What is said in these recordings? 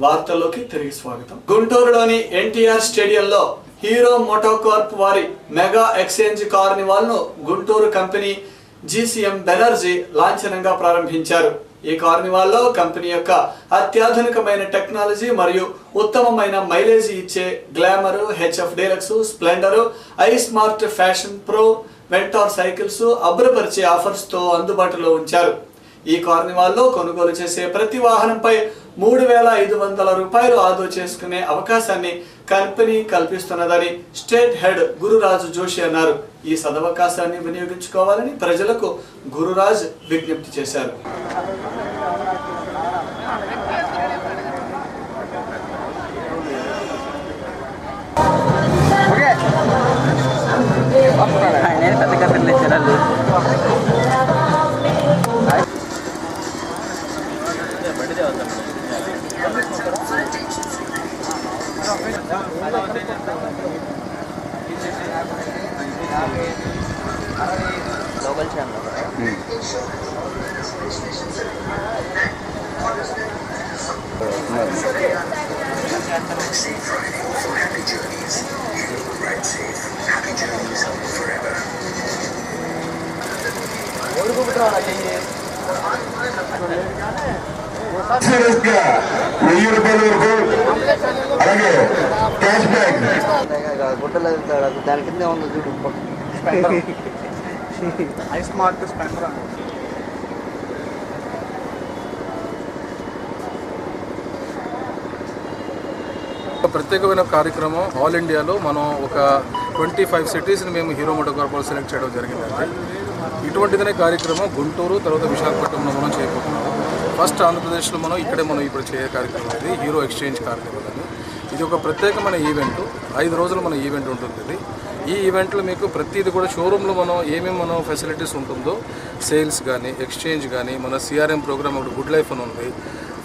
వార్తల్లోకి తిరిగి స్వాగతం. గుంటూరులోని ఎన్టీఆర్ స్టేడియంలో హీరో మోటోకార్ప్ వారి మెగా ఎక్స్చేంజ్ కార్నివాల్ ను గుంటూరు కంపెనీ జీసీఎం బెనర్జీ లాంఛనంగా ప్రారంభించారు. ఈ కార్నివాల్లో కంపెనీ యొక్క అత్యాధునికమైన టెక్నాలజీ మరియు ఉత్తమమైన మైలేజ్ ఇచ్చే Glamour, HF Deluxe, Splendor, iSmart Fashion Pro, వెంటార్ సైకిల్స్ అబ్బురపరిచే ఆఫర్స్ తో అందుబాటులో ఉంచారు. ఈ కార్నివాల్లో కొనుగోలు చేసే ప్రతి వాహనంపై 3,500 రూపాయలు ఆదా చేసుకునే అవకాశాన్ని కంపెనీ కల్పిస్తున్నదని స్టేట్ హెడ్ గురురాజ్ జోషి అన్నారు. ఈ సదవకాశాన్ని వినియోగించుకోవాలని ప్రజలకు గురురాజ్ విజ్ఞప్తి చేశారు. లోకల్ ఛానల్ అలాగే క్యాష్ బ్యాక్ గుట్టలు దాని కింద ఉంది చూడు ఐ స్మార్ట్ స్పెండర్. ప్రత్యేకమైన కార్యక్రమం ఆల్ ఇండియాలో మనం ఒక 25 సిటీస్ని మేము హీరో మోటోకార్ప్ సెలెక్ట్ చేయడం జరిగిందండి. ఇటువంటిదనే కార్యక్రమం గుంటూరు, తర్వాత విశాఖపట్నంలో మనం చేయబోతున్నాము. ఫస్ట్ ఆంధ్రప్రదేశ్లో మనం ఇప్పుడు చేయ కార్యక్రమం ఇది హీరో ఎక్స్చేంజ్ కార్యక్రమం అని. ఇది ఒక ప్రత్యేకమైన ఈవెంట్, 5 రోజులు మన ఈవెంట్ ఉంటుంది. ఇది ఈ ఈవెంట్లో మీకు ప్రతిదీ కూడా షోరూంలో మనం ఫెసిలిటీస్ ఉంటుందో సేల్స్ కానీ, ఎక్స్చేంజ్ కానీ, మన సిఆర్ఎం ప్రోగ్రామ్ ఒకటి గుడ్ లైఫ్ అని ఉంది,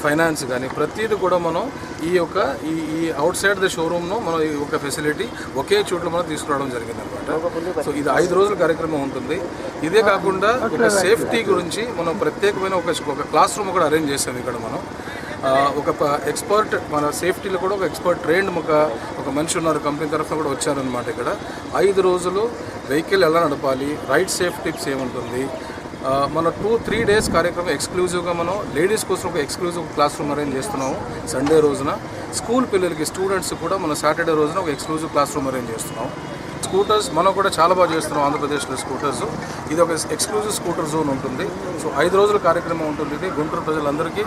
ఫైనాన్స్ కానీ ప్రతిదీ కూడా మనం ఈ అవుట్ సైడ్ ద షోరూమ్ను మనం ఈ ఒక ఫెసిలిటీ ఒకే చోట్ల మనం తీసుకురావడం జరిగింది అనమాట. సో ఇది 5 రోజుల కార్యక్రమం ఉంటుంది. ఇదే కాకుండా ఒక సేఫ్టీ గురించి మనం ప్రత్యేకమైన ఒక క్లాస్ రూమ్ కూడా అరేంజ్ చేసాం. ఇక్కడ మనం ఒక ఎక్స్పర్ట్ మన సేఫ్టీలో కూడా ఒక ఎక్స్పర్ట్ ట్రైన్డ్ ఒక మనిషి ఉన్నారు, కంపెనీ తరఫున కూడా వచ్చారనమాట. ఇక్కడ 5 రోజులు వెహికల్ ఎలా నడపాలి, రైడ్ సేఫ్ టిప్స్ ఏముంటుంది, మన 2-3 డేస్ కార్యక్రమం ఎక్స్క్లూజివ్గా మనం లేడీస్ కోసం ఒక ఎక్స్క్లూజివ్ క్లాస్ రూమ్ అరేంజ్ చేస్తున్నాము. సండే రోజున స్కూల్ పిల్లలకి స్టూడెంట్స్ కూడా మన సాటర్డే రోజున ఒక ఎక్స్క్లూజివ్ క్లాస్ రూమ్ అరేంజ్ చేస్తున్నాం. స్కూటర్స్ మనం కూడా చాలా బాగా చేస్తున్నాం ఆంధ్రప్రదేశ్లో స్కూటర్స్. ఇది ఒక ఎక్స్క్లూజివ్ స్కూటర్ జోన్ ఉంటుంది. సో 5 రోజుల కార్యక్రమం ఉంటుంది. ఇది గుంటూరు ప్రజలందరికీ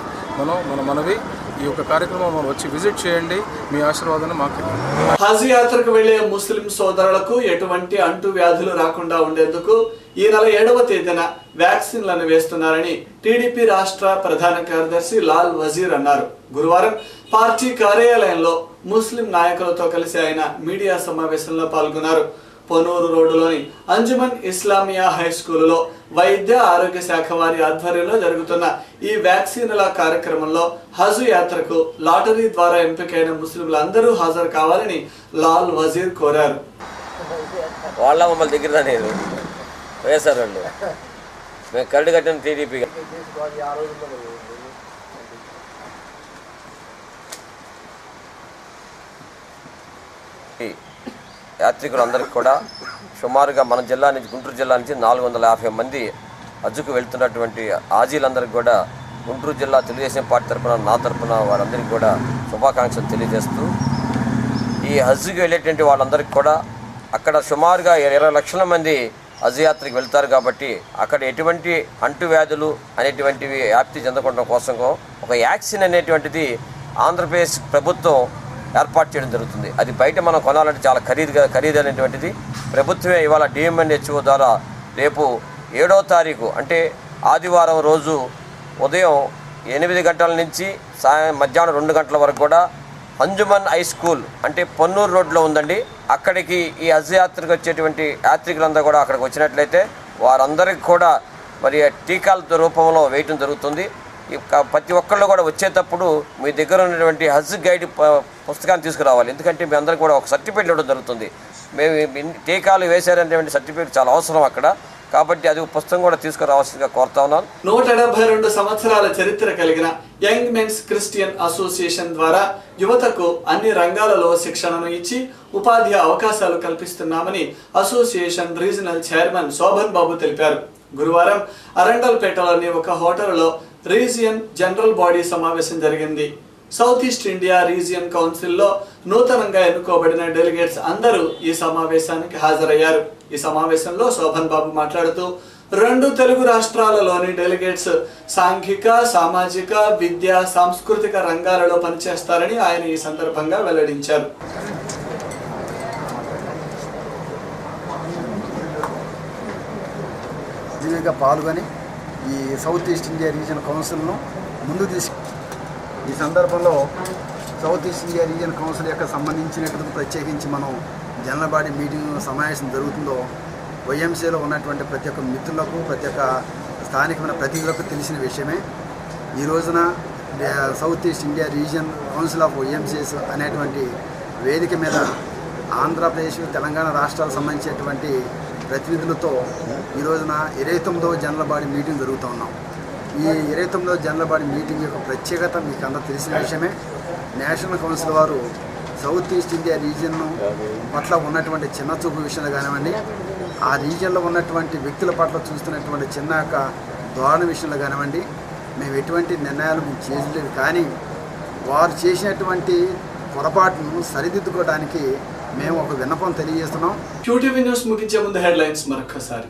మనవి ఈ యొక్క కార్యక్రమం మనం వచ్చి విజిట్ చేయండి. మీ ఆశీర్వాదాన్ని మాకు. హజ్ యాత్రకు వెళ్లే ముస్లిం సోదరులకు ఎటువంటి అంటు వ్యాధులు రాకుండా ఉండేందుకు ఈ నెల 7వ తేదీన వ్యాక్సిన్లను వేస్తున్నారని టీడీపీ రాష్ట్ర ప్రధాన కార్యదర్శి లాల్ వజీర్ అన్నారు. గురువారం పార్టీ కార్యాలయంలో ముస్లిం నాయకులతో కలిసి ఆయన మీడియా సమావేశంలో పాల్గొన్నారు. పొన్నూరు రోడ్డులోని అంజుమన్ ఇస్లామియా హై స్కూలులో వైద్య ఆరోగ్య శాఖ వారి ఆధ్వర్యంలో జరుగుతున్న ఈ వ్యాక్సిన్ల కార్యక్రమంలో హజ్ యాత్రకు లాటరీ ద్వారా ఎంపికైన ముస్లింలందరూ హాజరు కావాలని లాల్ వజీర్ కోరారు. వాళ్ళ మమ్మల్ని దగ్గర వేశారు వాళ్ళు, మేము కరడు కట్టిన టీడీపీ. యాత్రికులందరికీ కూడా సుమారుగా మన జిల్లా నుంచి, గుంటూరు జిల్లా నుంచి 450 మంది హజ్జుకు వెళ్తున్నటువంటి హాజీలందరికీ కూడా గుంటూరు జిల్లా తెలుగుదేశం పార్టీ తరఫున, నా తరఫున వారందరికీ కూడా శుభాకాంక్షలు తెలియజేస్తూ, ఈ హజ్జుకి వెళ్ళేటువంటి వాళ్ళందరికీ కూడా అక్కడ సుమారుగా 20 లక్షల మంది హజ్ యాత్రకు వెళ్తారు. కాబట్టి అక్కడ ఎటువంటి అంటువ్యాధులు అనేటువంటివి వ్యాప్తి చెందకుండా కోసం ఒక వ్యాక్సిన్ అనేటువంటిది ఆంధ్రప్రదేశ్ ప్రభుత్వం ఏర్పాటు చేయడం జరుగుతుంది. అది బయట మనం కొనాలంటే చాలా ఖరీదైనటువంటిది. ప్రభుత్వమే ఇవాళ డిఎంఎన్హెచ్ఓ ద్వారా రేపు 7వ తారీఖు అంటే ఆదివారం రోజు ఉదయం 8 గంటల నుంచి మధ్యాహ్నం 2 గంటల వరకు కూడా అంజుమన్ హై స్కూల్ అంటే పొన్నూరు రోడ్లో ఉందండి. అక్కడికి ఈ హజ్ యాత్రకు వచ్చేటువంటి యాత్రికులందరూ కూడా అక్కడికి వచ్చినట్లయితే వారందరికీ కూడా మరి టీకాల రూపంలో వేయటం జరుగుతుంది. ప్రతి ఒక్కళ్ళు కూడా వచ్చేటప్పుడు మీ దగ్గర ఉన్నటువంటి హజ్ గైడ్ పుస్తకాన్ని తీసుకురావాలి. ఎందుకంటే మీ అందరికీ కూడా ఒక సర్టిఫికేట్ ఇవ్వడం జరుగుతుంది. మేము టీకాలు వేశారనేటువంటి సర్టిఫికేట్ చాలా అవసరం అక్కడ. కాబట్టి అది పుస్తకం కూడా తీసుకురావాల్సిందిగా కోరుతా ఉన్నాను. 172 సంవత్సరాల చరిత్ర కలిగిన యంగ్ మెన్స్ క్రిస్టియన్ అసోసియేషన్ ద్వారా యువతకు అన్ని రంగాలలో శిక్షణను ఇచ్చి ఉపాధి అవకాశాలు కల్పిస్తున్నామని అసోసియేషన్ రీజనల్ చైర్మన్ శోభన్ బాబు తెలిపారు. గురువారం అరండల్పేటలోని ఒక హోటల్లో రీజియన్ జనరల్ బాడీ సమావేశం జరిగింది. సౌత్ ఈస్ట్ ఇండియా రీజియన్ కౌన్సిల్లో నూతనంగా ఎన్నుకోబడిన డెలిగేట్స్ అందరూ ఈ సమావేశానికి హాజరయ్యారు. ఈ సమావేశంలో శోభన్ బాబు మాట్లాడుతూ 2 తెలుగు రాష్ట్రాలలోని డెలిగేట్స్ సాంఘిక, సామాజిక, విద్యా, సాంస్కృతిక రంగాలలో పనిచేస్తారని ఆయన ఈ సందర్భంగా వెల్లడించారు. దీనిగా పాల్గొని ఈ సౌత్ ఈస్ట్ ఇండియా రీజియన్ కౌన్సిల్ను ముందు ఈ సందర్భంలో south East India region council యొక్క సంబంధించినటువంటి ప్రత్యేకించి మనం జనరల్ బాడీ మీటింగ్ సమావేశం జరుగుతుందో వైఎంసీలో ఉన్నటువంటి ప్రతి ఒక్క మిత్రులకు, ప్రతి ఒక్క స్థానికమైన ప్రతినిధులకు తెలిసిన విషయమే. ఈ రోజున South East India region council of YMCAs అనేటువంటి వేదిక మీద ఆంధ్రప్రదేశ్, తెలంగాణ రాష్ట్రాలకు సంబంధించినటువంటి ప్రతినిధులతో ఈ రోజున 29వ జనరల్ బాడీ మీటింగ్ జరుగుతూ ఉన్నాం. ఈ 29వ జనరల్ బాడీ మీటింగ్ యొక్క ప్రత్యేకత మీకు అందరూ తెలిసిన విషయమే. నేషనల్ కౌన్సిల్ వారు సౌత్ ఈస్ట్ ఇండియా రీజియన్ పట్ల ఉన్నటువంటి చిన్న చూపు విషయంలో కానివ్వండి, ఆ రీజియన్లో ఉన్నటువంటి వ్యక్తుల పట్ల చూస్తున్నటువంటి చిన్న యొక్క ధోరణి విషయంలో కానివ్వండి, మేము ఎటువంటి నిర్ణయాలు మేము చేయలేదు. కానీ వారు చేసినటువంటి పొరపాటును సరిదిద్దుకోవడానికి మేము ఒక విన్నపం తెలియజేస్తున్నాం. QTV న్యూస్ ముగించే ముందు హెడ్లైన్స్ మరొకసారి.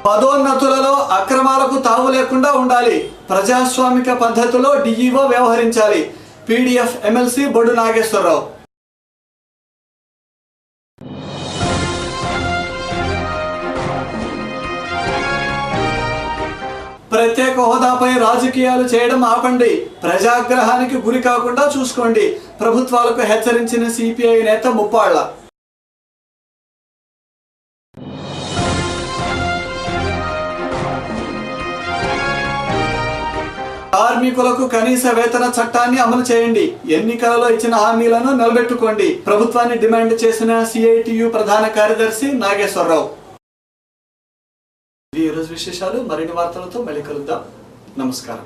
పదోన్నతులలో అక్రమాలకు తావు లేకుండా ఉండాలి. ప్రజాస్వామిక పద్ధతిలో డిఈఓ వ్యవహరించాలి. PDF ఎమ్మెల్సీ బొడ్డు నాగేశ్వరరావు. ప్రత్యేక హోదాపై రాజకీయాలు చేయడం ఆపండి. ప్రజాగ్రహానికి గురి కాకుండా చూసుకోండి. ప్రభుత్వాలకు హెచ్చరించిన CPI నేత ముప్పాళ్ల. కార్మికులకు కనీస వేతన చట్టాన్ని అమలు చేయండి. ఎన్నికలలో ఇచ్చిన హామీలను నిలబెట్టుకోండి. ప్రభుత్వాన్ని డిమాండ్ చేసిన CITU ప్రధాన కార్యదర్శి నాగేశ్వరరావు. ఈ రోజు విశేషాలు. మరిన్ని వార్తలతో మళ్ళీ కలుద్దాం. నమస్కారం.